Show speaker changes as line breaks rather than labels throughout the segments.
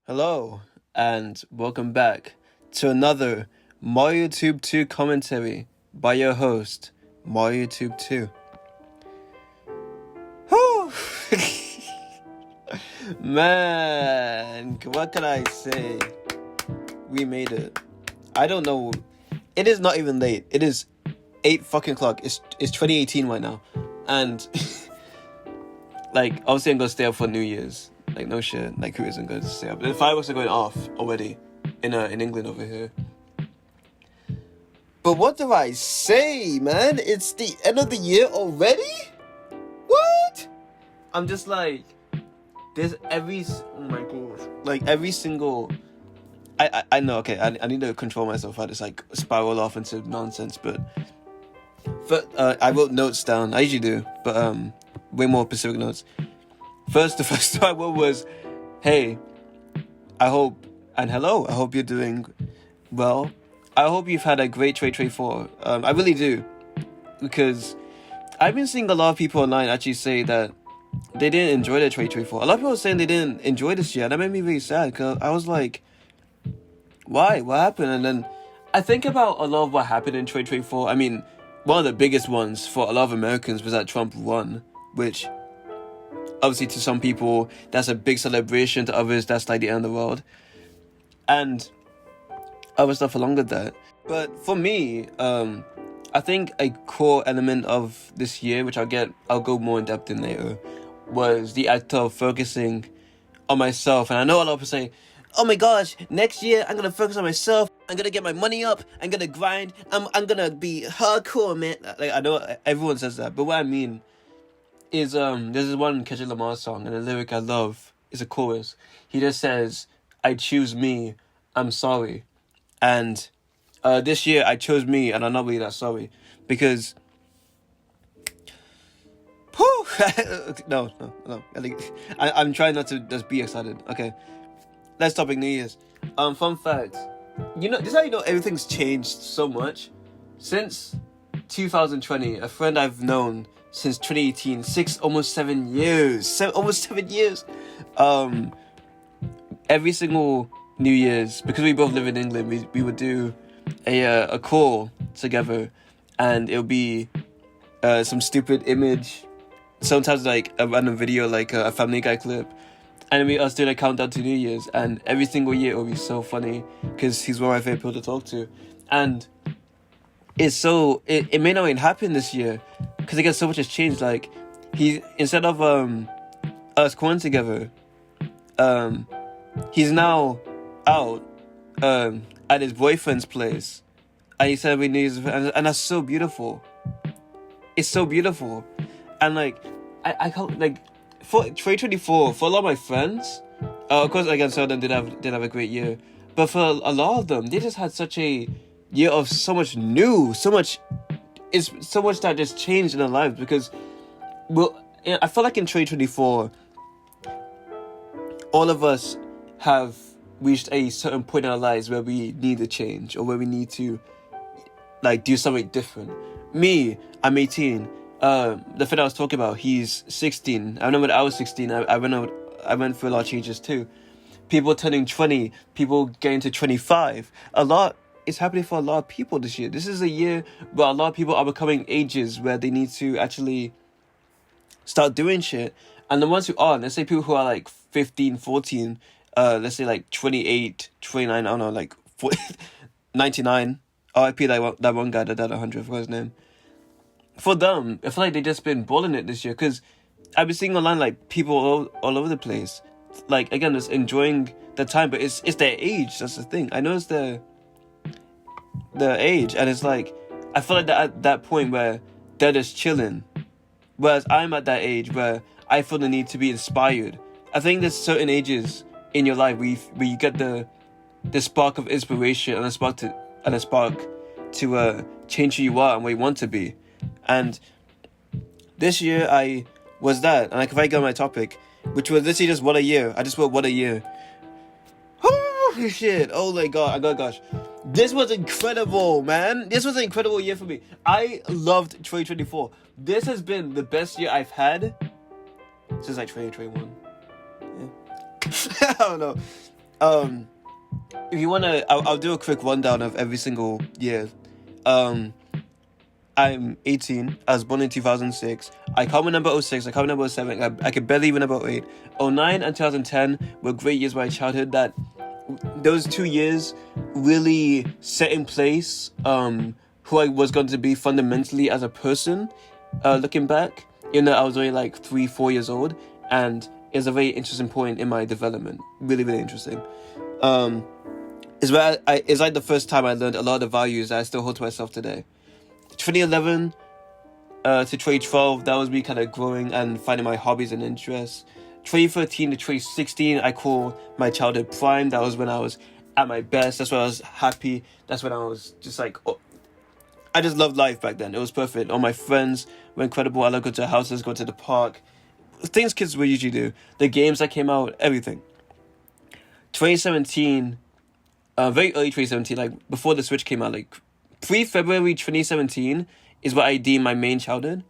Hello, and welcome back to another MarioTube 2 commentary by your host, MarioTube 2. Whew! Man, what can I say? We made it. I don't know. It is not even late. It is 8 fucking o'clock. It's 2018 right now. And, obviously I'm gonna stay up for New Year's. No shit. Who isn't going to stay up? The fireworks are going off already in England over here. But what do I say, man? It's the end of the year already? What? I'm just there's oh my gosh. Every single... I know, okay, I need to control myself. I just spiral off into nonsense, but I wrote notes down. I usually do, but way more specific notes. The first thought I wrote was, hey, I hope you're doing well. I hope you've had a great 2024. I really do. Because I've been seeing a lot of people online actually say that they didn't enjoy their 2024. A lot of people are saying they didn't enjoy this year. And that made me really sad because I was like, why? What happened? And then I think about a lot of what happened in 2024. I mean, one of the biggest ones for a lot of Americans was that Trump won, which... obviously, to some people, that's a big celebration. To others, that's the end of the world. And other stuff along with that. But for me, I think a core element of this year, which I'll go more in depth in later, was the act of focusing on myself. And I know a lot of people say, oh my gosh, next year I'm going to focus on myself. I'm going to get my money up. I'm going to grind. I'm going to be hardcore, man. I know everyone says that. But what I mean... is there's this one Kendrick Lamar song, and the lyric I love is a chorus. He just says, I choose me, I'm sorry. And this year I chose me, and I'm not really that sorry. Because no. I'm trying not to just be excited. Okay. Let's topic New Year's. Fun fact. This is how you know everything's changed so much. Since 2020, a friend I've known since 2018, almost 7 years. Almost 7 years. Every single New Year's, because we both live in England, we would do a call together, and it'll be some stupid image, sometimes a random video, a Family Guy clip, and us doing a countdown to New Year's. And every single year it'll be so funny because he's one of my favorite people to talk to, and it may not even happen this year because again so much has changed. Instead of us calling together, he's now out at his boyfriend's place, and he said we need, and that's so beautiful. It's so beautiful. And I can't, for 2024, for a lot of my friends, of course, again, some of them did have a great year, but for a lot of them, they just had such a year of so much new, so much that just changed in their lives. Because, I feel like in 2024, all of us have reached a certain point in our lives where we need to change, or where we need to do something different. Me, I'm 18. The friend I was talking about, he's 16. I remember when I was 16, I went through a lot of changes too. People turning 20, people getting to 25. A lot is happening for a lot of people this year. This is a year where a lot of people are becoming ages where they need to actually start doing shit. And the ones who are, let's say people who are 15, 14, let's say 28, 29, I don't know, 40, 99. RIP that one guy that died 100, I forgot his name. For them, I feel like they've just been balling it this year, because I've been seeing online people all over the place. Again, just enjoying the time, but it's their age, that's the thing. I know it's their age, and it's I feel like at that point where they're just chilling, whereas I'm at that age where I feel the need to be inspired. I think there's certain ages in your life where you get the spark of inspiration and a spark to change who you are and where you want to be. And this year I was that, and if I go on my topic, which was literally just what a year. I just wrote what a year. Oh shit! Oh my gosh! This was incredible, man. This was an incredible year for me. I loved 2024. This has been the best year I've had since 2021. Yeah. I don't know. If you wanna, I'll do a quick rundown of every single year. Um, I'm 18. I was born in 2006. I can't remember 06. I can't remember 07. I could barely remember 08. 09 and 2010 were great years of my childhood. Those 2 years really set in place who I was going to be fundamentally as a person. Looking back, even though I was only like 3-4 years old, and it's a very interesting point in my development. Really, really interesting. It's like the first time I learned a lot of the values that I still hold to myself today. 2011 to 2012, that was me kind of growing and finding my hobbies and interests. 2013 to 2016, I call my childhood prime. That was when I was at my best. That's when I was happy. That's when I was just like, oh, I just loved life back then. It was perfect. All my friends were incredible. I loved going to houses, go to the park. Things kids would usually do. The games that came out, everything. 2017, very early 2017, like before the Switch came out, like pre-February 2017 is what I deem my main childhood.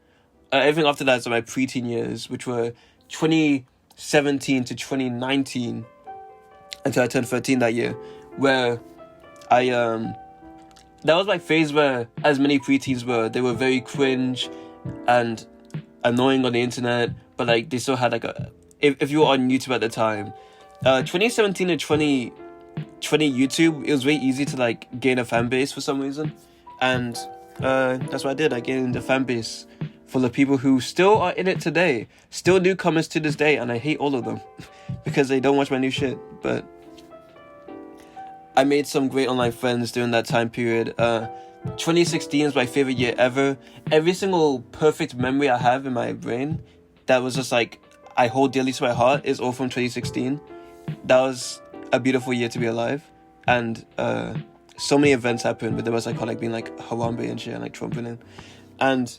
Everything after that is my preteen years, which were 2017 to 2019 until I turned 13 that year, where I that was my phase where, as many preteens were, they were very cringe and annoying on the internet, but like they still had like if you were on YouTube at the time, 2017 to 2020 YouTube, it was very easy to like gain a fan base for some reason, and that's what I did. I gained a fan base full of people who still are in it today, still newcomers to this day, and I hate all of them because they don't watch my new shit. But I made some great online friends during that time period. 2016 is my favorite year ever. Every single perfect memory I have in my brain that was just like I hold dearly to my heart is all from 2016. That was a beautiful year to be alive, and so many events happened, but the most iconic being like Harambe and shit, and like Trump winning. And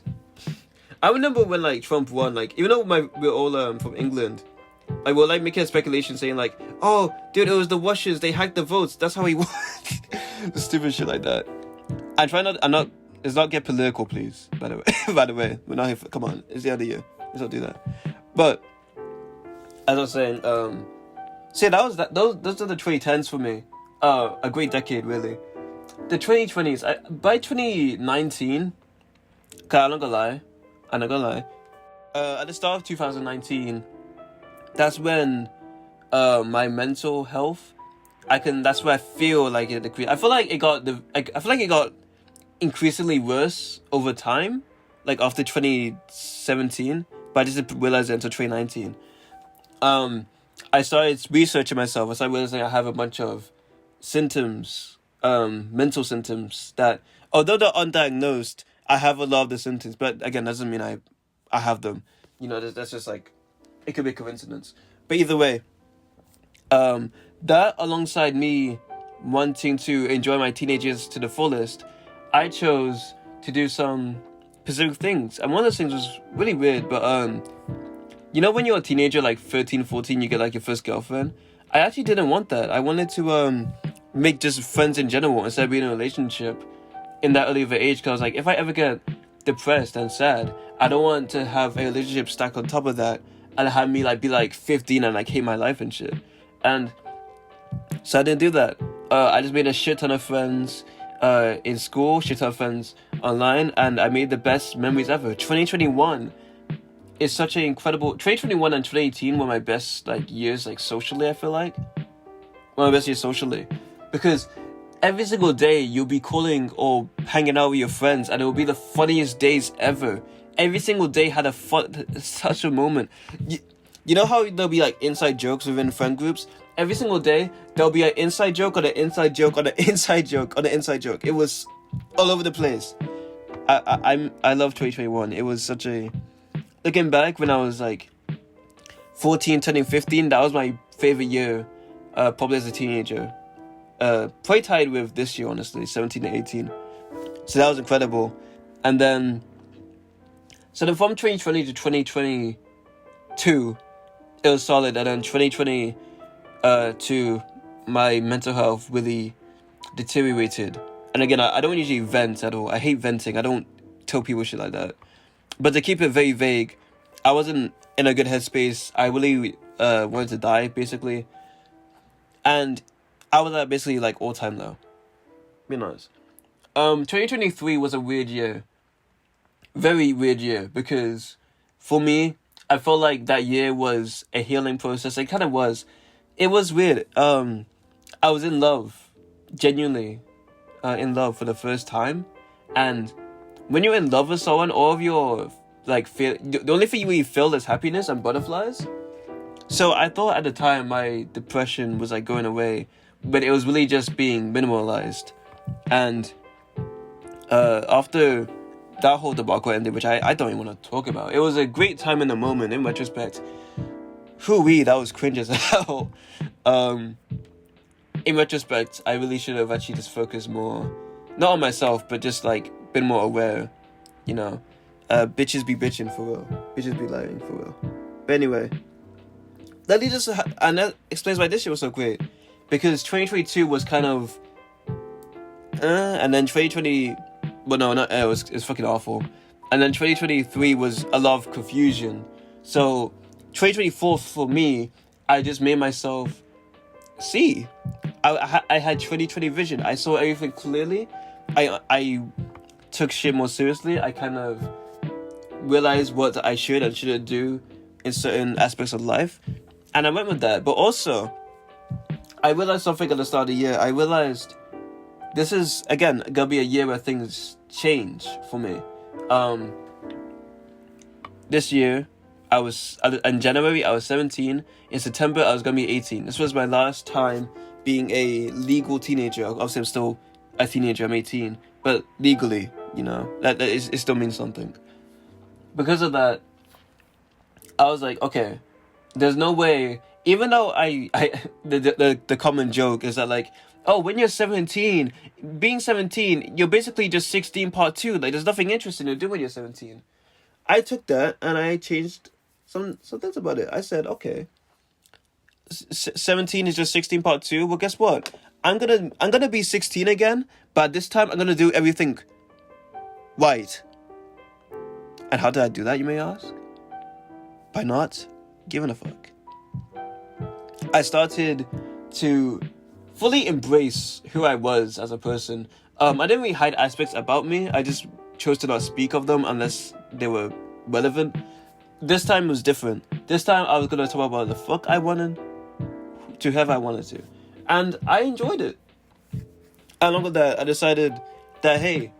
I remember when like Trump won, like even though we're all from England, like we're like making a speculation saying like, oh dude, it was the Russians, they hacked the votes, that's how he won. Stupid shit like that. Let's not get political, please, by the way. By the way, we're not here for, come on, it's the other year, let's not do that. But as I was saying, so yeah, those are the 2010s for me. A great decade, really. The 2020s, by 2019, cause I'm not gonna lie, at the start of 2019, that's when my mental health, that's where I feel like it decreased. I feel like it got increasingly worse over time, like after 2017, but I just didn't realize it until 2019. I started researching myself. I started realizing I have a bunch of symptoms, mental symptoms that, although they're undiagnosed, I have a lot of the symptoms. But again, that doesn't mean I have them. You know, that's just like, it could be a coincidence. But either way, that alongside me wanting to enjoy my teenage years to the fullest, I chose to do some specific things. And one of those things was really weird, but you know when you're a teenager, like 13, 14, you get like your first girlfriend? I actually didn't want that. I wanted to make just friends in general instead of being in a relationship in that early of an age, because I was like, if I ever get depressed and sad, I don't want to have a relationship stacked on top of that and have me like be like 15 and like hate my life and shit. And so I didn't do that. I just made a shit ton of friends in school, shit ton of friends online, and I made the best memories ever. 2021 is such an incredible... 2021 and 2018 were my best like years, like socially, I feel like. One of my best years socially. Because every single day you'll be calling or hanging out with your friends, and it will be the funniest days ever. Every single day had such a moment. You know how there'll be like inside jokes within friend groups? Every single day there'll be an inside joke on an inside joke on an inside joke on an inside joke. It was all over the place. I love 2021. It was such a... Looking back, when I was like 14, turning 15, that was my favorite year, probably as a teenager. Probably tied with this year, honestly, 17 to 18. So that was incredible. And then, so then from 2020 to 2022, it was solid. And then 2020 to my mental health really deteriorated. And again, I don't usually vent at all. I hate venting. I don't tell people shit like that. But to keep it very vague, I wasn't in a good headspace. I really wanted to die, basically. And I was at basically like all time low. Being honest. 2023 was a weird year. Very weird year, because for me, I felt like that year was a healing process. It kind of was. It was weird. I was in love, genuinely, in love for the first time, and when you're in love with someone, all of your the only thing you really feel is happiness and butterflies. So I thought at the time my depression was like going away, but it was really just being minimalized. And after that whole debacle ended, which I don't even want to talk about, it was a great time in the moment. In retrospect, that was cringe as hell. In retrospect, I really should have actually just focused more, not on myself, but just like been more aware, you know. Bitches be bitching for real. Bitches be lying for real. But anyway, and that explains why this year was so great, because 2022 was kind of, and then 2020, well no, not it was fucking awful, and then 2023 was a lot of confusion. So 2024 for me, I just made myself see. I had 2020 vision. I saw everything clearly. I took shit more seriously. I kind of realized what I should and shouldn't do in certain aspects of life, and I went with that. But also, I realized something at the start of the year. I realized this is, again, gonna be a year where things change for me. This year, in January, I was 17. In September, I was gonna be 18. This was my last time being a legal teenager. Obviously, I'm still a teenager. I'm 18, but legally, it still means something. Because of that, I was like, okay, there's no way. Even though the common joke is that, like, oh, when you're 17, being 17, you're basically just 16 part 2. Like, there's nothing interesting to do when you're 17. I took that and I changed some things about it. I said, okay, 17 is just 16 part 2. Well, guess what? I'm gonna be 16 again, but this time I'm gonna do everything right. And how did I do that, you may ask? By not giving a fuck. I started to fully embrace who I was as a person. I didn't really hide aspects about me. I just chose to not speak of them unless they were relevant. This time was different. This time I was going to talk about the fuck I wanted to whoever I wanted to. And I enjoyed it. Along with that, I decided that, hey,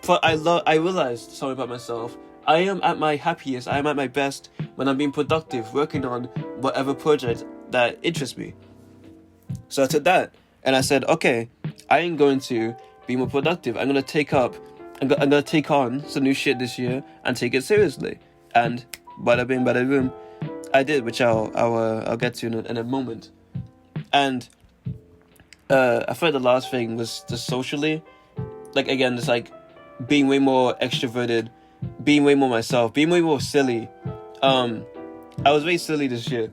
I realized something about myself. I am at my happiest, I am at my best when I'm being productive, working on whatever project that interests me. So I took that and I said, okay, I am going to be more productive. I'm going to take on some new shit this year and take it seriously. And bada bing, bada boom, I did, which I'll get to in a moment. And I thought the last thing was just socially, like, again, it's like being way more extroverted, being way more myself, being way more silly. I was very silly this year,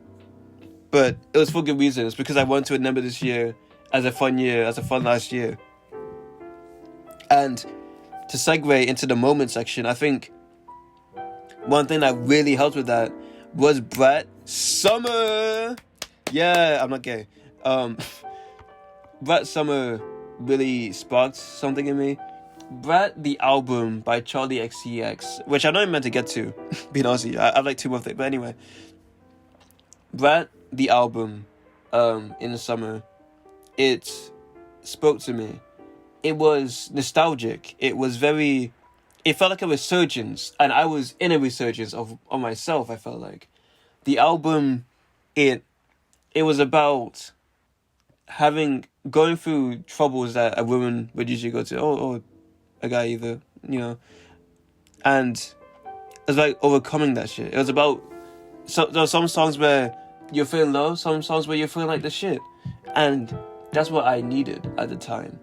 but it was for good reasons, because I wanted to remember this year as a fun last year. And to segue into the moment section, I think one thing that really helped with that was Brat Summer. Yeah, I'm not gay. Brat Summer really sparked something in me. Brat the album by Charlie XCX, which I know I'm meant to get to, being honest with you. I like two more things, but anyway. Brat the album in the summer, it spoke to me. It was nostalgic. It felt like a resurgence, and I was in a resurgence of myself, I felt like. The album, it was about going through troubles that a woman would usually go to, or a guy either, and it was like overcoming that shit. It was about, so there were some songs where you're feeling low, some songs where you're feeling like the shit, and that's what I needed at the time.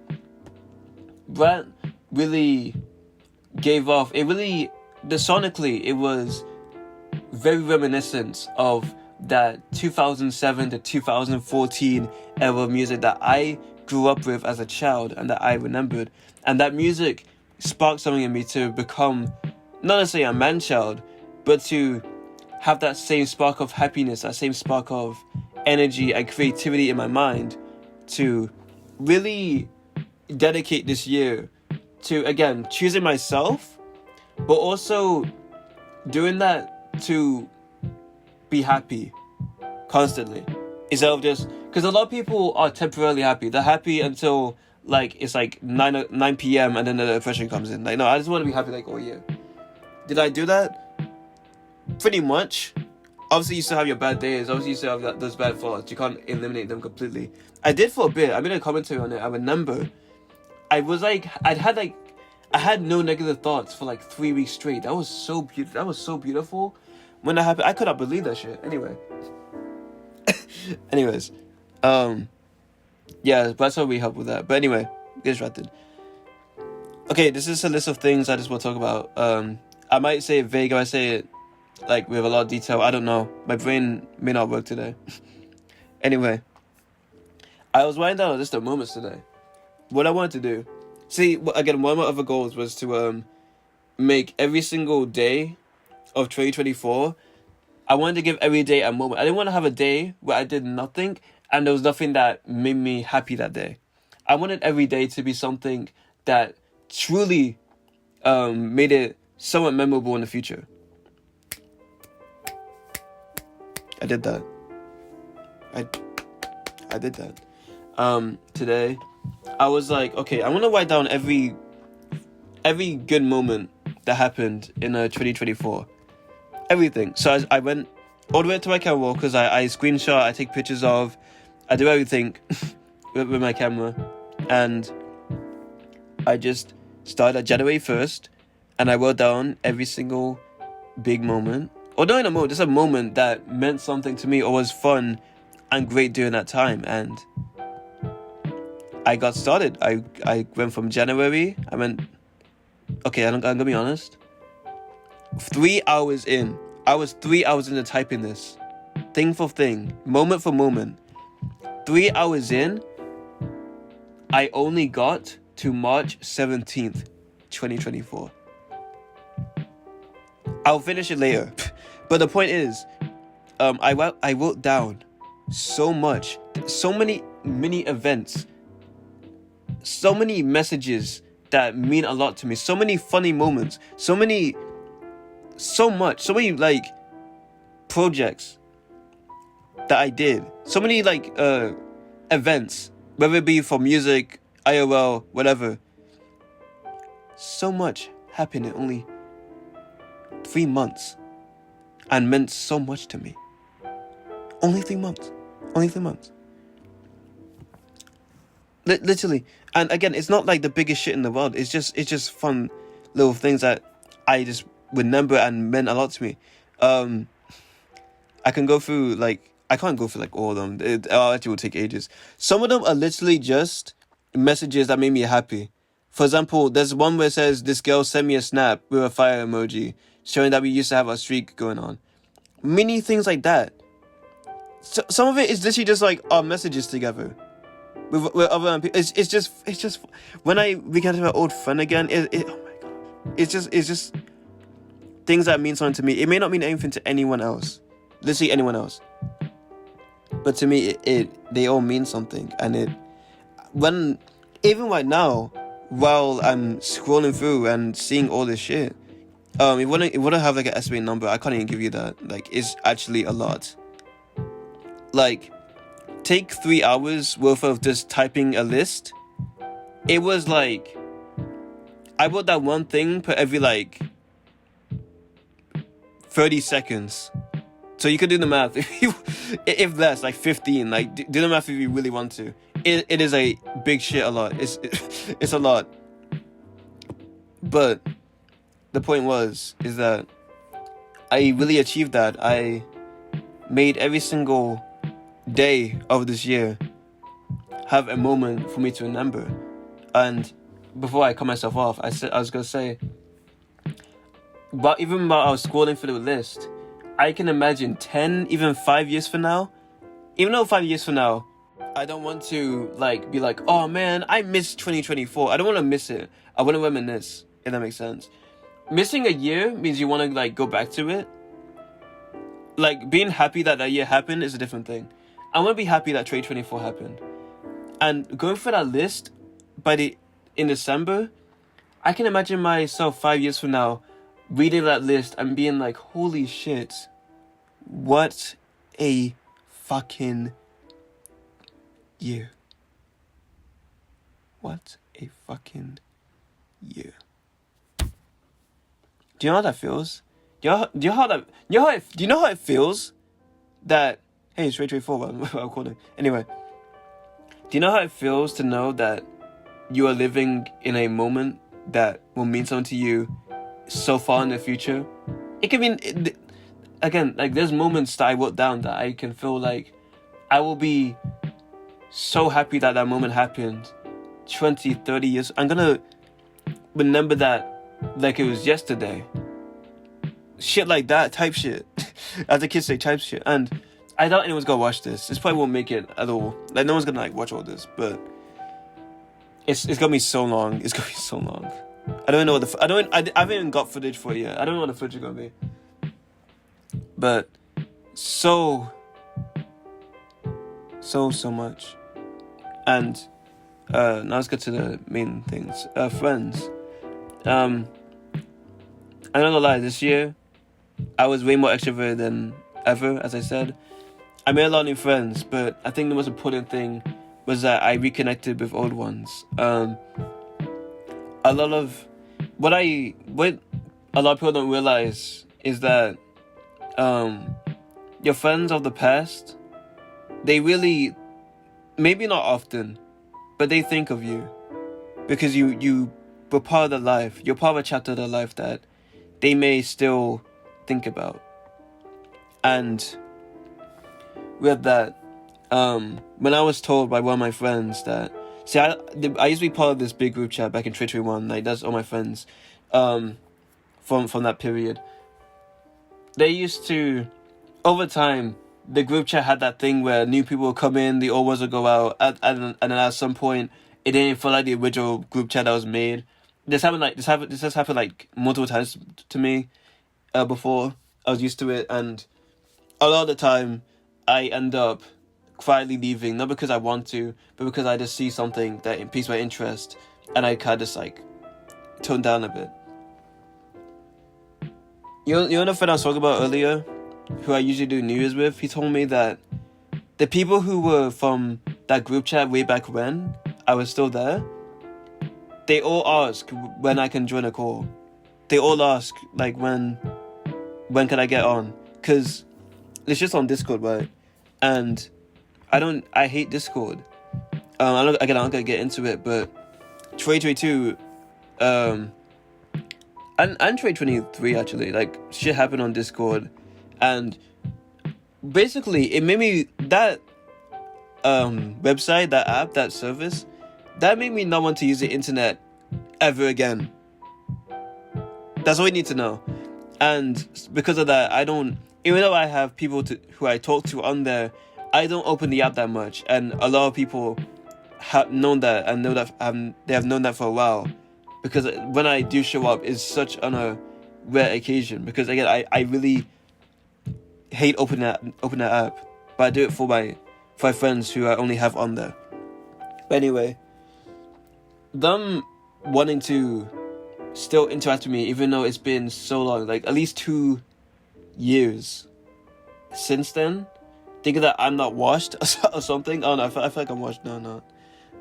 Brat really gave off, sonically, it was very reminiscent of that 2007 to 2014 era of music that I grew up with as a child and that I remembered. And that music sparked something in me to become, not necessarily a man-child, but to have that same spark of happiness, that same spark of energy and creativity in my mind to really dedicate this year to, again, choosing myself, but also doing that to be happy constantly, instead of just, because a lot of people are temporarily happy. They're happy until like it's like 9 p.m. and then the depression comes in. Like, no, I just want to be happy like all year. Did I do that? Pretty much. Obviously, you still have your bad days. Obviously, you still have those bad thoughts. You can't eliminate them completely. I did for a bit. I made a commentary on it. I remember. I had no negative thoughts for like 3 weeks straight. That was so beautiful. That was so beautiful. When that happened, I could not believe that shit. Anyways, yeah, that's how we help with that. But anyway, get distracted. Okay, this is a list of things I just want to talk about. I might say it vague. I might say it like with a lot of detail. I don't know. My brain may not work today. Anyway, I was writing down a list of moments today. What I wanted to do. See, again, one of my other goals was to make every single day of 2024. I wanted to give every day a moment. I didn't want to have a day where I did nothing and there was nothing that made me happy that day. I wanted every day to be something that truly made it somewhat memorable in the future. I did that. I did that. Today, I was like, okay, I want to write down every good moment that happened in 2024. Everything. So I went all the way to my camera because I screenshot, I take pictures of, I do everything with my camera, and I just started at January 1st, and I wrote down every single big moment, or not in a moment, just a moment that meant something to me or was fun and great during that time. And I got started. I went from January. Okay, I'm gonna be honest. 3 hours in. I was 3 hours into typing this. Thing for thing. Moment for moment. 3 hours in. I only got to March 17th, 2024. I'll finish it later. But the point is, I wrote down so much. So many mini events. So many messages that mean a lot to me. So many funny moments. So many like projects that I did. So many like events, whether it be for music, IRL, whatever. So much happened in only 3 months and meant so much to me. Only 3 months. Literally. And again, it's not like the biggest shit in the world. It's just fun little things that I just remember and meant a lot to me. I can go through I can't go through all of them. It actually will take ages. Some of them are literally just messages that made me happy. For example, there's one where it says, this girl sent me a snap with a fire emoji, showing that we used to have a streak going on. Many things like that. So, some of it is literally just like our messages together with other people. It's just when I began to my old friend again. Oh my god! It's just things that mean something to me. It may not mean anything to anyone else, literally anyone else, but to me, they all mean something. And even right now, while I'm scrolling through and seeing all this shit, it wouldn't have an estimated number. I can't even give you that. It's actually a lot. Take 3 hours worth of just typing a list. It was I wrote that one thing per every 30 seconds. So you could do the math if less, 15. Do the math if you really want to. It is a big shit a lot. It's a lot. But the point is that I really achieved that. I made every single day of this year have a moment for me to remember. And before I cut myself off, I was gonna say, but even while I was scrolling through the list, I can imagine 10, even 5 years from now, even though 5 years from now, I don't want to be oh man, I miss 2024. I don't want to miss it. I want to reminisce, if that makes sense. Missing a year means you want to go back to it. Being happy that year happened is a different thing. I want to be happy that 2024 happened. And going for that list in December, I can imagine myself 5 years from now reading that list and being like, holy shit, what a fucking year. What a fucking year. Do you know how that feels? Do you know how it feels that, hey, it's Ray 4 while I'm recording. Anyway, do you know how it feels to know that you are living in a moment that will mean something to you so far in the future? It can mean, again, like there's moments that I wrote down that I can feel like I will be so happy that that moment happened 20, 30 years. I'm gonna remember that like it was yesterday. Shit like that, type shit. As the kids say, type shit. And I doubt anyone's gonna watch this. This probably won't make it at all. Like no one's gonna like watch all this, but it's gonna be so long. It's gonna be so long. I don't know what I haven't even got footage for it yet. I don't know what the footage is gonna be. But so much. And now let's get to the main things. Friends. I'm not gonna lie, this year I was way more extroverted than ever, as I said. I made a lot of new friends, but I think the most important thing was that I reconnected with old ones. A lot of what a lot of people don't realize is that your friends of the past, they really, maybe not often, but they think of you because you were part of their life. You're part of a chapter of their life that they may still think about. And with that, when I was told by one of my friends that, see, I used to be part of this big group chat back in 2021, like that's all my friends from that period. They used to, over time, the group chat had that thing where new people would come in, the old ones would go out, and then at some point, it didn't feel like the original group chat that was made. This has happened like multiple times to me before. I was used to it, and a lot of the time, I end up quietly leaving, not because I want to, but because I just see something that piques my interest, and I kind of just like tone down a bit. You know the friend I was talking about earlier, who I usually do New Year's with? He told me that the people who were from that group chat way back when I was still there, they all ask when I can join a call. They all ask like when can I get on? Cause it's just on Discord, right? And I hate Discord. I'm not gonna get into it, but 2022, and 2023 actually, like shit happened on Discord, and basically it made me, that website, that app, that service, that made me not want to use the internet ever again. That's all you need to know. And because of that, I don't, even though I have people who I talk to on there, I don't open the app that much. And a lot of people have known that and know that they have known that for a while. Because when I do show up, it's such on a rare occasion. Because again, I really hate opening that app. But I do it for my friends who I only have on there. But anyway, them wanting to still interact with me, even though it's been so long, like at least 2 years since then, thinking that I'm not washed or something. Oh no, I feel like I'm washed. No, I'm not.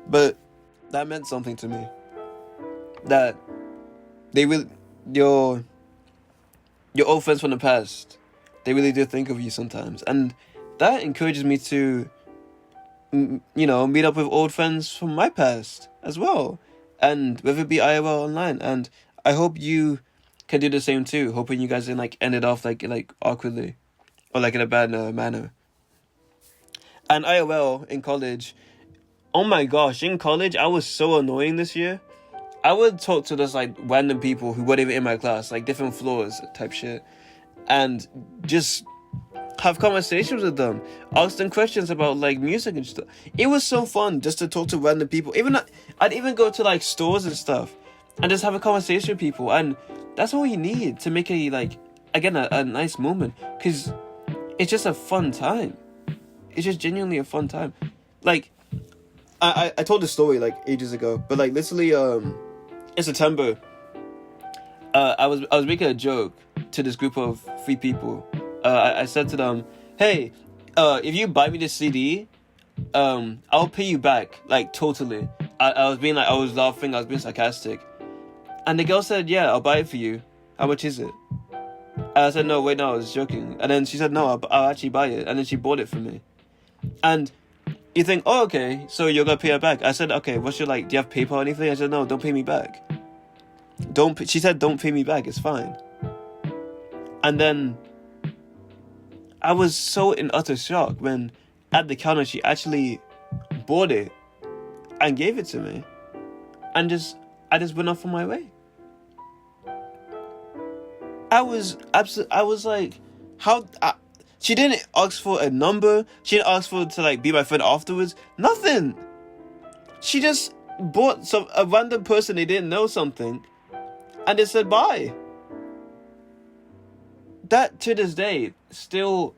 But that meant something to me. That they will, your old friends from the past, they really do think of you sometimes, and that encourages me to, meet up with old friends from my past as well, and whether it be IRL or online. And I hope you can do the same too. Hoping you guys didn't like end it off like awkwardly, or like in a bad manner. And IRL in college, oh my gosh, in college I was so annoying this year. I would talk to just like random people who weren't even in my class, like different floors type shit, and just have conversations with them, ask them questions about like music and stuff. It was so fun just to talk to random people. I'd even go to like stores and stuff and just have a conversation with people, and that's all you need to make a nice moment, because it's just a fun time. It's just genuinely a fun time. Like, I told this story like ages ago, but like literally in September, I was making a joke to this group of 3 people. I said to them, "Hey, if you buy me this CD, I'll pay you back, like totally." I was being like, I was laughing, I was being sarcastic, and the girl said, "Yeah, I'll buy it for you. How much is it?" And I said, "No, wait, no, I was joking." And then she said, "No, I'll actually buy it," and then she bought it for me. And you think, "Oh, okay, so you're gonna pay her back?" I said, "Okay, what's your like? Do you have PayPal or anything?" I said, "No, don't pay me back. She said, "Don't pay me back. It's fine." And then I was so in utter shock when at the counter she actually bought it and gave it to me, and I just went off on my way. I was like, how? She didn't ask for a number. She didn't ask for to like be my friend afterwards. Nothing. She just bought a random person they didn't know something, and they said bye. That to this day still.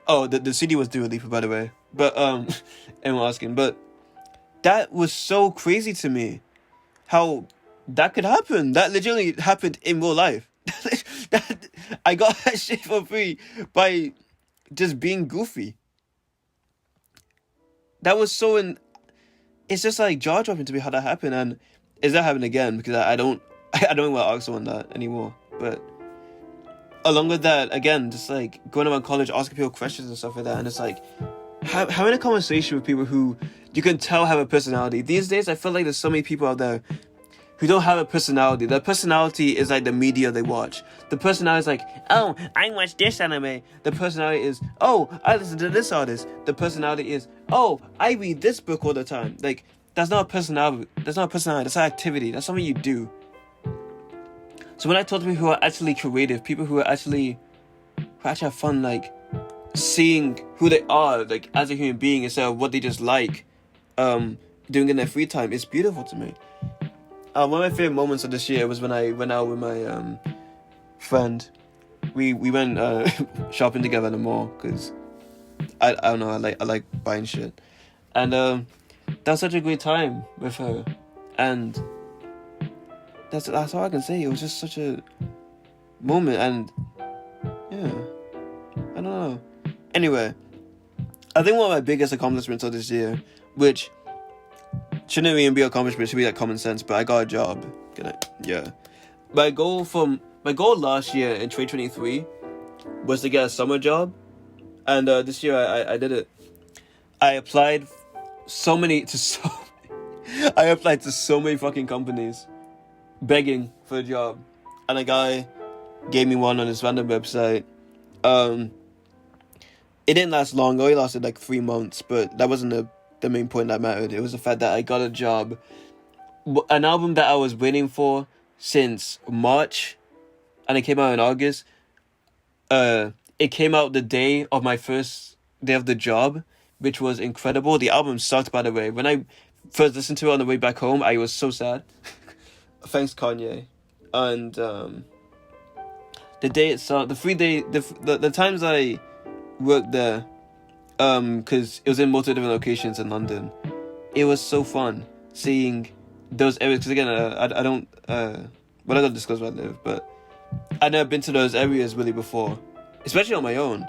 Oh, the CD was Dua Lipa, by the way. But anyone asking, but that was so crazy to me, how that could happen. That literally happened in real life. That I got that shit for free by just being goofy. That was so it's just like jaw dropping to me how that happened, and is that happening again? Because I don't I don't want to ask someone that anymore. But along with that, again, just like going around college, asking people questions and stuff like that, and it's like having a conversation with people who you can tell have a personality. These days, I feel like there's so many people out there who don't have a personality. Their personality is like the media they watch. The personality is like, oh, I watch this anime. The personality is, oh, I listen to this artist. The personality is, oh, I read this book all the time. Like, that's not a personality. That's not a personality. That's an activity. That's something you do. So when I talk to people who are actually creative, people who actually have fun, like seeing who they are, like as a human being instead of what they just like, doing in their free time, it's beautiful to me. One of my favorite moments of this year was when I went out with my friend. We went shopping together in the mall because I don't know, I like buying shit, and that was such a great time with her, and that's all I can say. It was just such a moment, and yeah, I don't know. Anyway, I think one of my biggest accomplishments of this year, which shouldn't even be an accomplishment, it should be like common sense, but I got a job. Yeah. My goal last year in 2023 was to get a summer job, and this year I did it. I applied so many fucking companies begging for a job, and a guy gave me one on this random website. It didn't last long. It only lasted like 3 months, but that wasn't the main point that mattered. It was the fact that I got a job, an album that I was waiting for since March, and it came out in August. It came out the day of my first day of the job, which was incredible. The album sucked, by the way. When I first listened to it on the way back home, I was so sad. Thanks Kanye. And the day it sucked, the times I worked there, because it was in multiple different locations in London, it was so fun seeing those areas. Because again, I don't well, I don't discuss where I live, but I'd never been to those areas really before, especially on my own,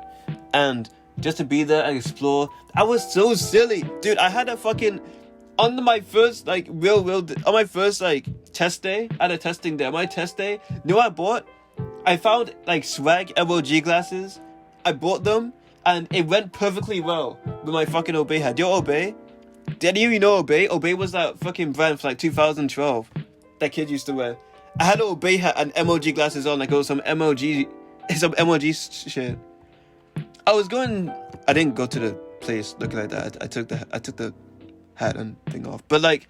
and just to be there and explore. I was so silly, dude. I had a fucking on my first like real on my first like test day. I had a testing day. On my test day, you know what I bought? I found like swag MOG glasses. I bought them, and it went perfectly well with my fucking Obey hat. Do you know Obey? Did any of you know Obey? Obey was that fucking brand for like 2012 that kid used to wear. I had an Obey hat and MOG glasses on, like it was some MOG shit. I didn't go to the place looking like that. I took the hat and thing off. But like,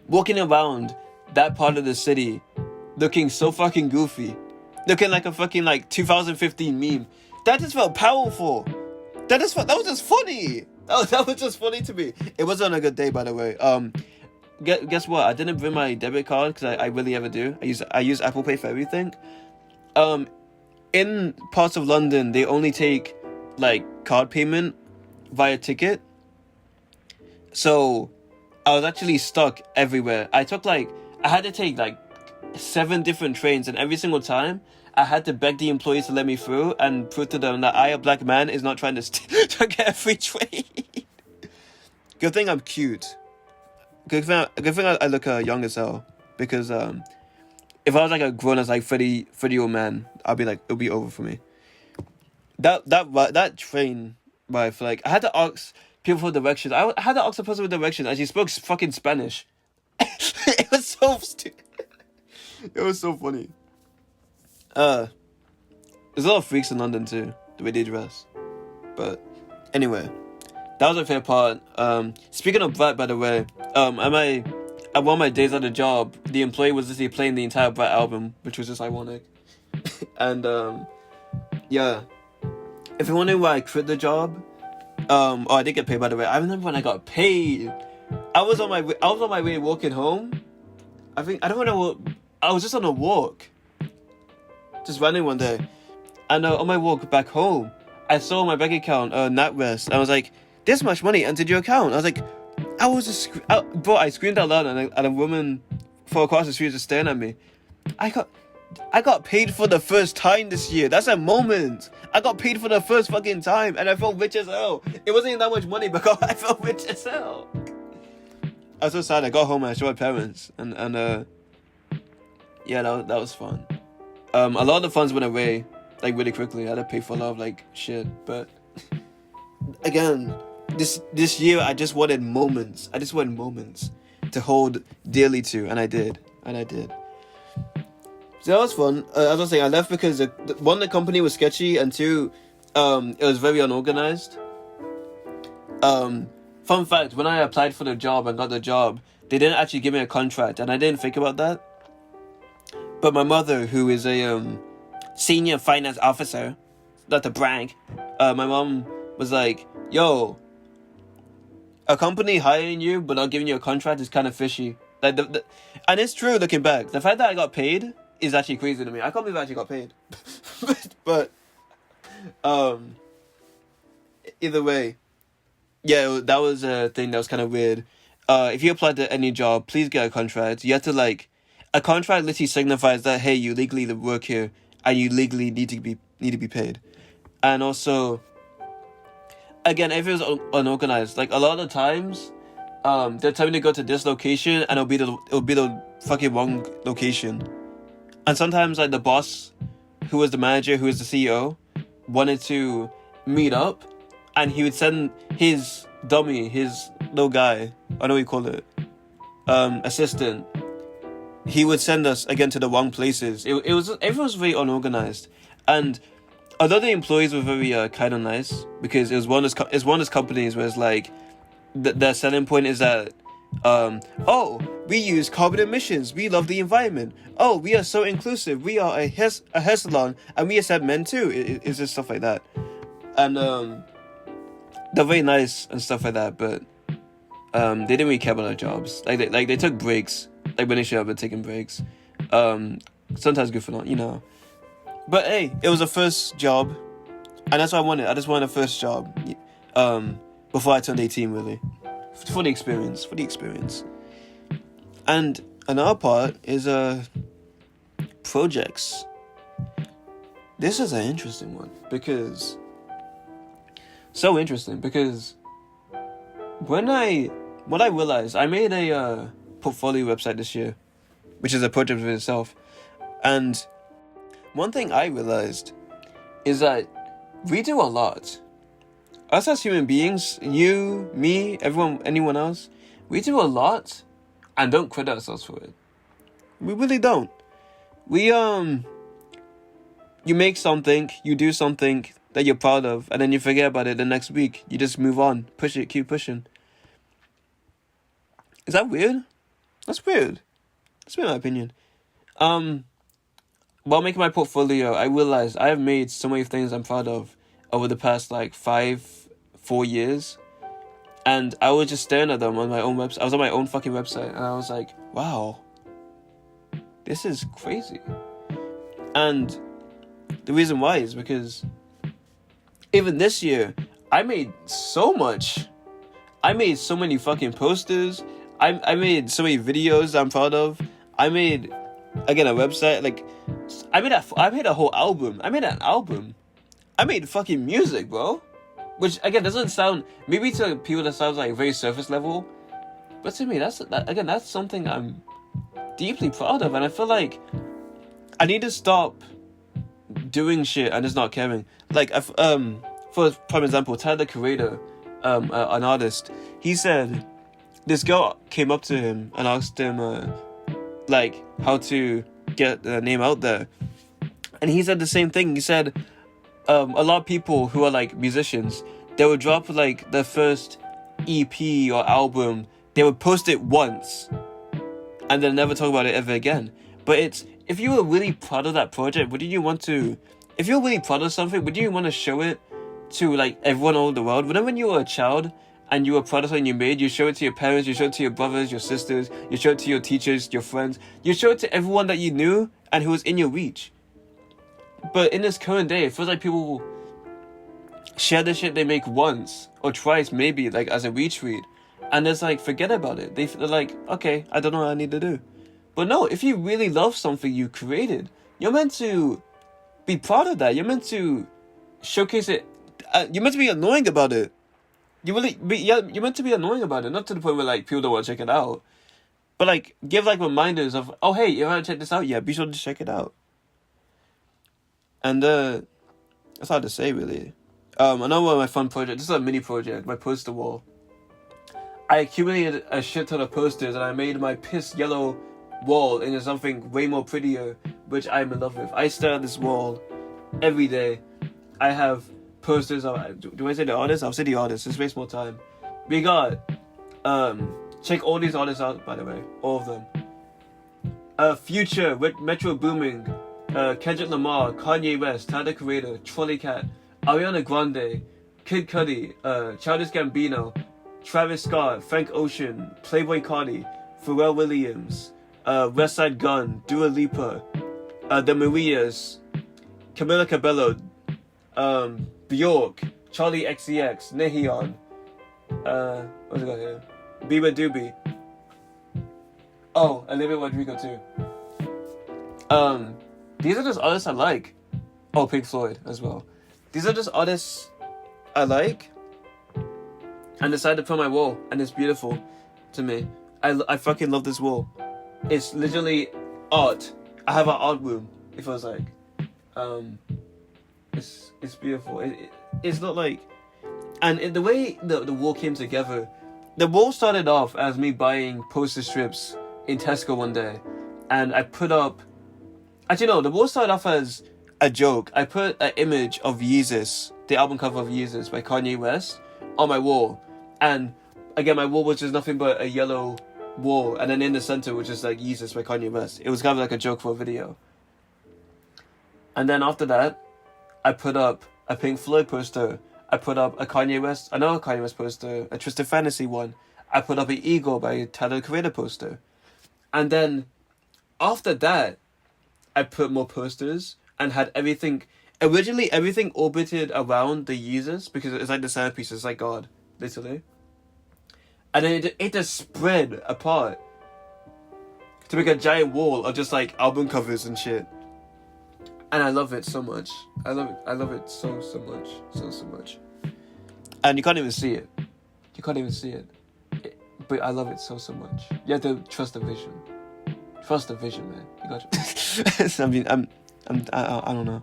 walking around that part of the city looking so fucking goofy, looking like a fucking like 2015 meme, that just felt powerful. That was just funny. That was just funny to me. It wasn't a good day, by the way. Guess what? I didn't bring my debit card because I really ever do. I use Apple Pay for everything. In parts of London, they only take like card payment via ticket. So I was actually stuck everywhere. I had to take like 7 different trains, and every single time I had to beg the employees to let me through and prove to them that I, a black man, is not trying to to get a free train. Good thing I'm cute. Good thing I look young as hell. Because if I was like a grown as like 30-year-old man, I'd be like, it'll be over for me. That train ride, for like, I had to ask people for directions. I had to ask the person for directions, and she spoke fucking Spanish. It was so stupid. It was so funny. There's a lot of freaks in London too, the way they dress. But anyway, that was my favorite part. Speaking of Brat, by the way, at one of my days at the job, the employee was literally playing the entire Brat album, which was just ironic. And yeah, if you're wondering why I quit the job, I did get paid, by the way. I remember when I got paid. I was on my way walking home. I was just on a walk, just running one day, and on my walk back home, I saw my bank account, NatWest. I was like, "This much money entered your account." I was like, I screamed out loud, and a woman from across the street was just staring at me. I got paid for the first time this year. That's a moment. I got paid for the first fucking time, and I felt rich as hell. It wasn't even that much money, but I felt rich as hell. I was so sad. I got home and I showed my parents, and yeah, that was fun. A lot of the funds went away like really quickly. I had to pay for a lot of like shit, but again, this year I just wanted moments. I just wanted moments to hold dearly to, and I did. So that was fun. As I was saying, I left because one, the company was sketchy, and two, it was very unorganized. Fun fact, when I applied for the job and got the job, they didn't actually give me a contract, and I didn't think about that. But my mother, who is a senior finance officer, not to brag, my mom was like, yo, a company hiring you but not giving you a contract is kind of fishy. Like and it's true looking back. The fact that I got paid is actually crazy to me. I can't believe I actually got paid. but either way, yeah, that was a thing that was kind of weird. If you apply to any job, please get a contract. You have to a contract literally signifies that, hey, you legally work here and you legally need to be paid. And also, again, if it was unorganized, like a lot of the times, they're telling me to go to this location and it'll be the fucking wrong location. And sometimes like the boss, who was the manager, who was the CEO, wanted to meet up, and he would send his dummy, his little guy, I know what you call it, assistant. He would send us again to the wrong places. Everyone was very unorganized, and although the employees were very kind of nice, because it's one of those companies where it's like their selling point is that we use carbon emissions, we love the environment, we are so inclusive, we are a hair salon, and we accept men too. It's just stuff like that, and they're very nice and stuff like that, but they didn't really care about their jobs. They took breaks. Like when they should have been taking breaks. Sometimes good for not, But hey, it was a first job, and that's what I wanted. I just wanted a first job before I turned 18, really. For the experience. And another part is projects. This is an interesting one, because what I realized, I made a portfolio website this year, which is a project within itself. And one thing I realized is that we do a lot. Us as human beings, you, me, everyone, anyone else, we do a lot and don't credit ourselves for it. We really don't. You make something, you do something that you're proud of, and then you forget about it the next week. You just move on, keep pushing. Is that weird? That's weird. That's my opinion. While making my portfolio, I realized I have made so many things I'm proud of over the past 4 years. And I was just staring at them on my own website. I was on my own fucking website, and I was like, wow, this is crazy. And the reason why is because even this year, I made so much. I made so many fucking posters. I made so many videos I'm proud of. I made, again, a website. Like, I made a whole album. I made an album. I made fucking music, bro. Which, again, doesn't sound, maybe to people that sounds like very surface level. But to me, that's something I'm deeply proud of. And I feel like I need to stop doing shit and just not caring. Like, for prime example, Tyler the Creator, an artist, he said this girl came up to him and asked him like how to get the name out there, and he said the same thing. He said a lot of people who are like musicians, they would drop like their first EP or album, they would post it once and then never talk about it ever again. But it's, if you were really proud of that project, wouldn't you want to, if you're really proud of something, wouldn't you want to show it to like everyone all over the world? When you were a child and you were proud of something you made, you show it to your parents, you show it to your brothers, your sisters, you show it to your teachers, your friends, you show it to everyone that you knew and who was in your reach. But in this current day, it feels like people share the shit they make once or twice, maybe, like as a retweet, and it's like, forget about it. They're like, okay, I don't know what I need to do. But no, if you really love something you created, you're meant to be proud of that. You're meant to showcase it. You're meant to be annoying about it. You're meant to be annoying about it, not to the point where like people don't want to check it out, but like give like reminders of, oh hey, you haven't checked this out yet, be sure to check it out. And that's hard to say, really. Another one of my fun projects. This is a mini project, my poster wall. I accumulated a shit ton of posters and I made my piss yellow wall into something way more prettier, which I'm in love with. I stare at this wall every day. I have posters of, do I say the artist? I'll say the artist, just waste more time. We got, check all these artists out, by the way, all of them. Future, with Metro Booming, Kendrick Lamar, Kanye West, Tyler the Creator, Trolley Cat, Ariana Grande, Kid Cudi, Childish Gambino, Travis Scott, Frank Ocean, Playboi Carti, Pharrell Williams, Westside Gun, Dua Lipa, The Marias, Camila Cabello, Bjork, Charlie XCX, Naeon, what's it got here? Biba Doobie. Oh, Olivia Rodrigo too. These are just artists I like. Oh, Pink Floyd as well. These are just artists I like and decided to put on my wall, and it's beautiful to me. I fucking love this wall. It's literally art. I have an art room, it feels like. It's beautiful. It's not like, and the way the wall came together, the wall started off as me buying poster strips in Tesco one day, and I put up, actually no, the wall started off as a joke. I put an image of Yeezus, the album cover of Yeezus by Kanye West, on my wall, and again my wall was just nothing but a yellow wall, and then in the center was just like Yeezus by Kanye West. It was kind of like a joke for a video. And then after that, I put up a Pink Floyd poster. I put up another Kanye West poster, a Twisted Fantasy one. I put up an Ego by Tyler the Creator poster. And then after that, I put more posters and had everything. Originally, everything orbited around the Yeezus because it's like the centerpiece. It's like God, literally. And then it just spread apart to make a giant wall of just like album covers and shit. And I love it so much. I love it so much. So much. And you can't even see it. But I love it so much. You have to trust the vision. Trust the vision, man. You got to. I mean, I don't know.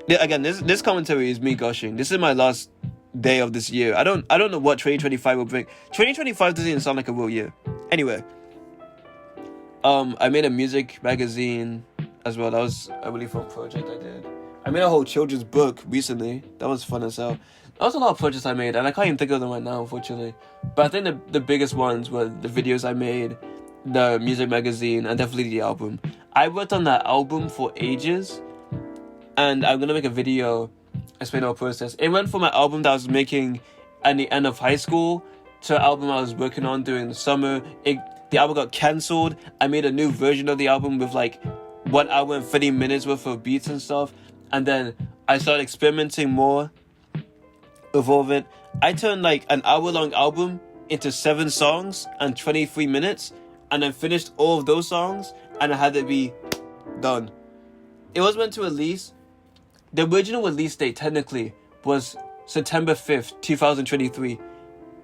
Yeah, again, this commentary is me gushing. This is my last day of this year. I don't know what 2025 will bring. 2025 doesn't even sound like a real year. Anyway, I made a music magazine as well. That was a really fun project I did. I made a whole children's book recently. That was fun as hell. There was a lot of projects I made, and I can't even think of them right now, unfortunately. But I think the biggest ones were the videos I made, the music magazine, and definitely the album. I worked on that album for ages, and I'm gonna make a video explaining the whole process. It went from my album that I was making at the end of high school to an album I was working on during the summer. The album got cancelled. I made a new version of the album with like 1 hour and 30 minutes worth of beats and stuff. And then I started experimenting more with all of it. I turned like an hour-long album into 7 songs and 23 minutes, and then finished all of those songs, and I had it be done. It was meant to release. The original release date technically was September 5th, 2023.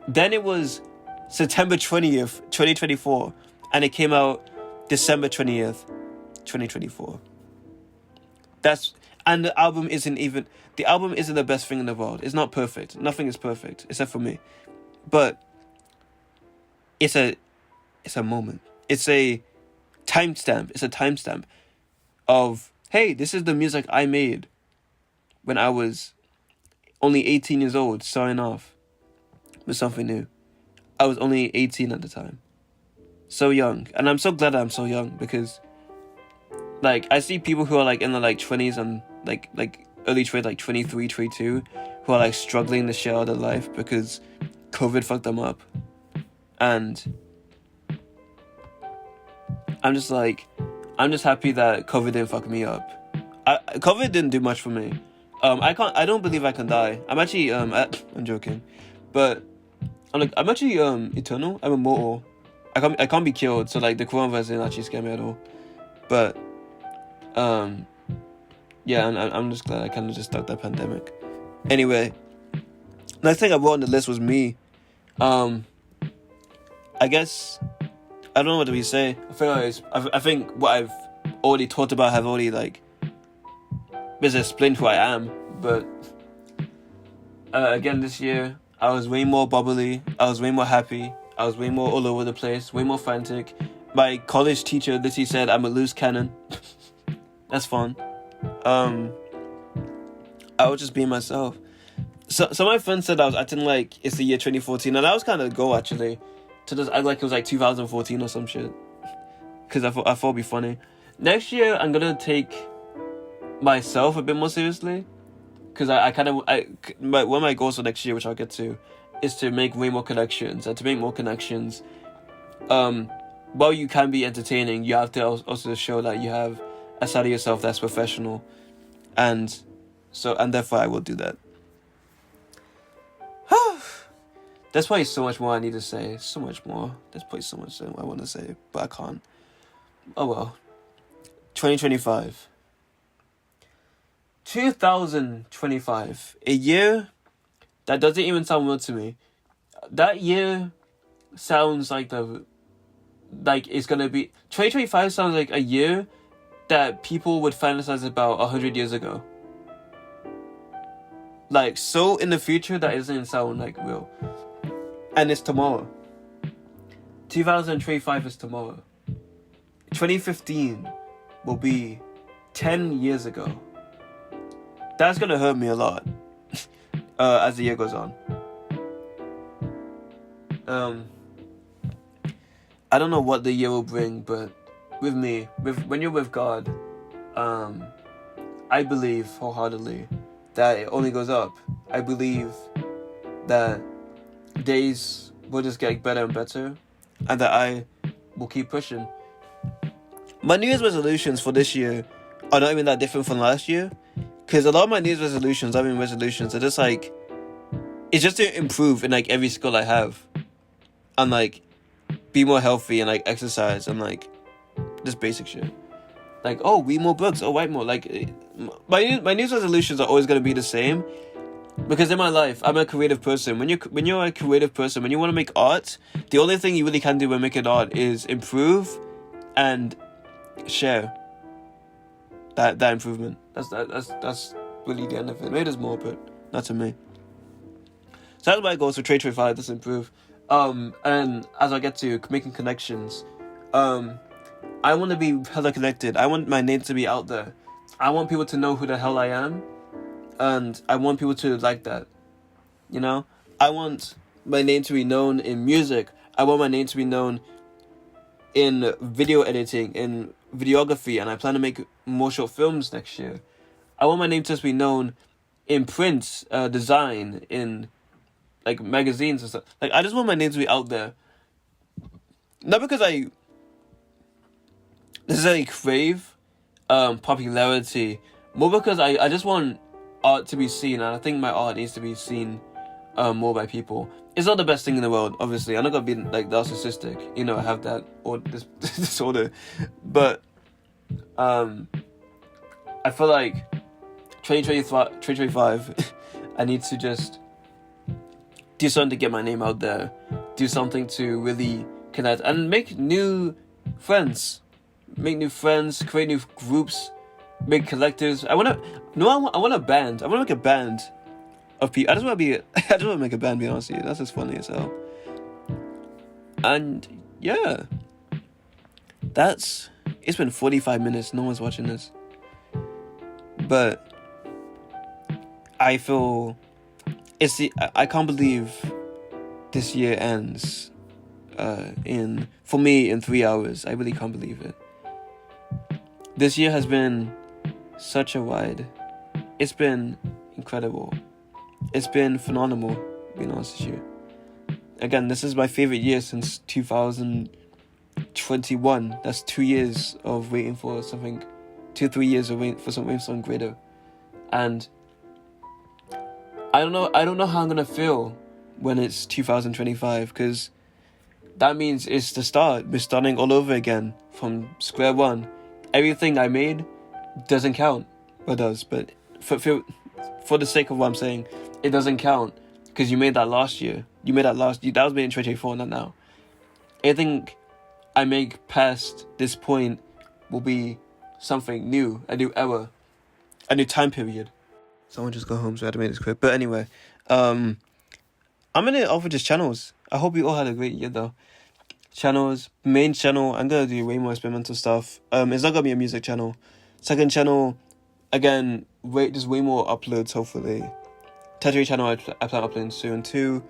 Then it was September 20th, 2024, and it came out December 20th, 2024. And the album isn't the best thing in the world. It's not perfect. Nothing is perfect except for me. But it's a moment. It's a timestamp. It's a timestamp of, hey, this is the music I made when I was only 18 years old, starting off with something new. I was only 18 at the time. So young. And I'm so glad I'm so young, because like I see people who are like in their like 20s and like early 20s, like 23, 22, who are like struggling to share their life because COVID fucked them up. And I'm just happy that COVID didn't fuck me up. COVID didn't do much for me. I don't believe I can die. I'm actually I'm joking, but I'm actually eternal. I'm immortal. I can't be killed. So like the coronavirus didn't actually scare me at all. But yeah, and I'm just glad I kind of just stuck that pandemic. Anyway, next thing I wrote on the list was me. I guess I don't know what to say. I think what I've already talked about have already like basically explained who I am. But again, this year I was way more bubbly. I was way more happy. I was way more all over the place. Way more frantic. My college teacher literally said I'm a loose cannon. That's fun. I was just being myself. So my friends said I was acting like it's the year 2014, and that was kind of the goal actually, to just act like it was like 2014 or some shit. Because I thought it'd be funny. Next year I'm gonna take myself a bit more seriously. Because one of my goals for next year, which I'll get to, is to make way more connections. And to make more connections, while you can be entertaining, you have to also show that you have a side of yourself that's professional. And therefore I will do that. There's probably so much more I need to say. So much more. There's probably so much I want to say, but I can't. Oh well. 2025. 2025. A year that doesn't even sound real to me. That year sounds like it's gonna be... 2025 sounds like a year that people would fantasize about 100 years ago. Like, so in the future that it doesn't sound like real. And it's tomorrow. 2025 is tomorrow. 2015 will be 10 years ago. That's gonna hurt me a lot as the year goes on. I don't know what the year will bring, but with me, when you're with God, I believe wholeheartedly that it only goes up. I believe that days will just get better and better, and that I will keep pushing. My New Year's resolutions for this year are not even that different from last year, because a lot of my New Year's resolutions, are just like, it's just to improve in like every skill I have, and like be more healthy and like exercise and like just basic shit. Like, oh, read more books, write more. Like, my New Year's resolutions are always gonna be the same, because in my life I'm a creative person. When you're a creative person, when you want to make art, the only thing you really can do when making art is improve and share that improvement. That's really the end of it. Maybe there's more, but not to me. So that's my goals for 2025. Just improve. And as I get to making connections, I want to be hella connected. I want my name to be out there. I want people to know who the hell I am, and I want people to like that. You know, I want my name to be known in music. I want my name to be known in video editing, in videography, and I plan to make more short films next year. I want my name to be known in print, design, in like magazines and stuff. Like, I just want my name to be out there. Not because I necessarily crave popularity, more because I just want art to be seen, and I think my art needs to be seen more by people. It's not the best thing in the world, obviously. I'm not gonna be like narcissistic, you know, I have that or this disorder. But I feel like 2025 I need to just do something to get my name out there, do something to really connect and make new friends, create new groups, make collectives. I want a band. I want to make a band of people. I just want to make a band, be honest with you. That's just funny as hell. And yeah, it's been 45 minutes. No one's watching this. But I feel I can't believe this year ends for me in 3 hours. I really can't believe it. This year has been such a ride. It's been incredible. It's been phenomenal, being honest with you. Again, this is my favorite year since 2021. That's 2 years of waiting for something, 2-3 years of waiting for something greater. And I don't know how I'm gonna feel when it's 2025, because that means it's the start. We're starting all over again from square one. Everything I made doesn't count. Well, it does, but for the sake of what I'm saying, it doesn't count because you made that last year. That was made in 2024, not now. Anything I make past this point will be something new, a new era, a new time period. Someone just got home, so I had to make this quick. But anyway, I'm gonna offer just channels. I hope you all had a great year though. Channels, main channel, I'm gonna do way more experimental stuff. It's not gonna be a music channel. Second channel, again, just way more uploads hopefully. Tertiary channel, I plan uploading soon too.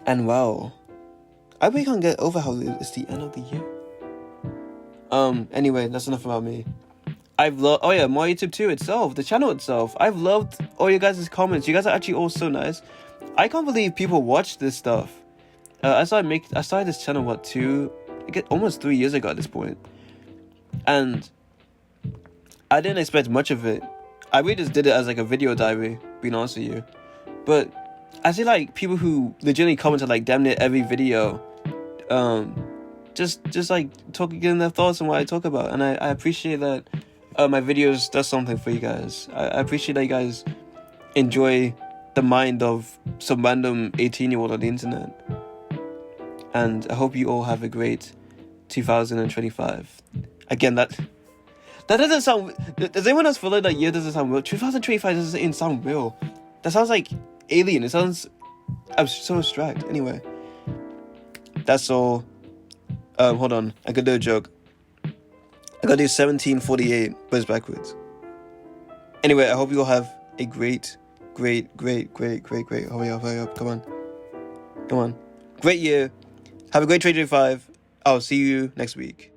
And wow, I really can't get over how it's the end of the year. Anyway, that's enough about me. I've loved, my YouTube too itself, the channel itself. I've loved all you guys' comments. You guys are actually all so nice. I can't believe people watch this stuff. I started this channel, almost 3 years ago at this point. And I didn't expect much of it. I really just did it as like a video diary, being honest with you. But I see like people who legitimately comment on like damn near every video, just like getting their thoughts on what I talk about, and I appreciate that. My videos does something for you guys. I appreciate that you guys enjoy the mind of some random 18-year-old on the internet. And I hope you all have a great 2025. Again, that doesn't sound... Does anyone else feel like that year doesn't sound real? 2025 doesn't sound real. That sounds like alien. It sounds... I'm so abstract. Anyway. That's all. Hold on. I could do a joke. I gotta do 1748, but it's backwards. Anyway, I hope you all have a great... Hurry up. Come on. Great year. Have a great 2025. I'll see you next week.